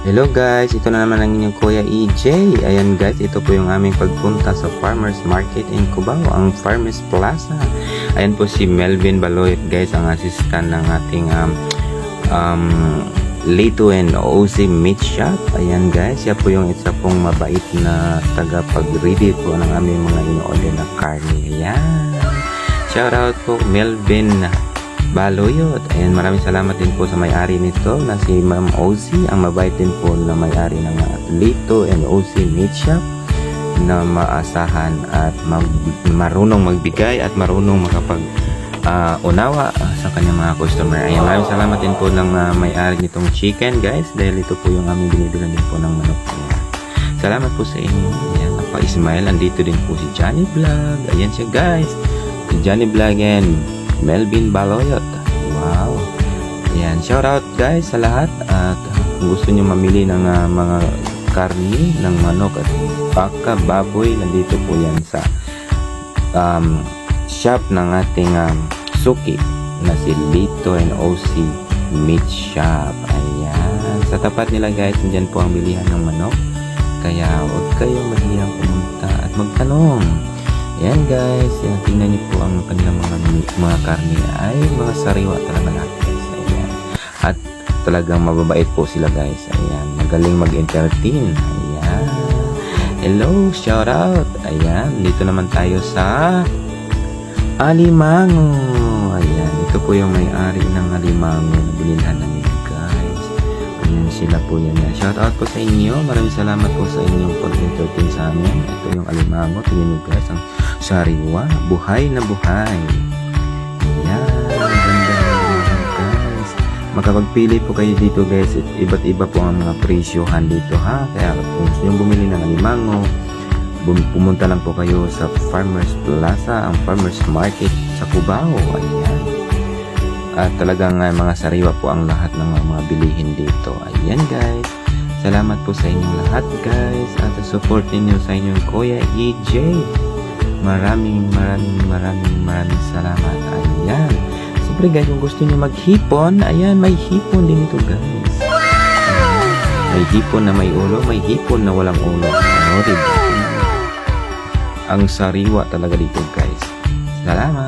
Hello guys, ito na naman ang inyong Kuya EJ. Ayan guys, ito po yung aming pagpunta sa Farmers Market in Cubao, ang Farmers Plaza. Ayan po si Melvin Baloyet guys, ang assistant ng ating Lito and OC Meat Shop. Ayan guys, siya po yung isa pong mabait na tagapag-ready po ng aming mga in-order na karne. Ayan, shout out po Melvin Baloyot. Ayan, maraming salamat din po sa may-ari nito na si Ma'am OC, ang mabait din po na may-ari ng Lito and OC Meat Shop na maasahan at marunong magbigay at marunong makapag unawa sa kanyang mga customer. Ayan, maraming salamat din po ng may-ari nitong chicken guys, dahil ito po yung aming binibilan din po ng manok. Ayan, salamat po sa inyo. Ayan, Ismael, andito din po si Johnny Vlog. Ayan siya guys, si Johnny Vlog and Melvin Baloyot. Wow. Ayan, shout out guys sa lahat. At kung gusto nyo mamili ng mga karni ng manok at baka, baboy, nandito po yan sa shop ng ating suki na si Lito and OC Meat Shop. Ayan, sa tapat nila guys, nandyan po ang bilihan ng manok, kaya huwag kayong mahihiyang pumunta at magtanong. Ayan guys, tingnan niyo po ang kanilang mga karne ay mga sariwa talaga lahat guys. Ayan, at talagang mababait po sila guys. Ayan, magaling mag-entertain. Ayan, hello, shout out. Ayan, dito naman tayo sa Alimango. Ayan, ito po yung may-ari ng Alimango na binilhan namin guys. Ayan, sila po yan. Shout out po sa inyo. Maraming salamat po sa inyong pag-entertain sa amin. Ito yung Alimango. Tingnan niyo guys, ang sariwa, buhay na buhay. Ayan, ganda guys. Makapagpili po kayo dito guys. Iba't iba po ang mga presyohan dito ha. Kaya kung gusto nyo bumili ng Alimango, pumunta lang po kayo sa Farmers Plaza, ang Farmers Market sa Cubao. Ayan, at talagang mga sariwa po ang lahat ng mga bilihin dito. Ayan guys, salamat po sa inyong lahat guys, at support ninyo sa inyong Kuya EJ. Maraming salamat. Ayan, siyempre guys, kung gusto niyo maghipon, ayan, may hipon din ito guys. May hipon na may ulo, may hipon na walang ulo. Ano, diba? Ang sariwa talaga dito guys. Salamat.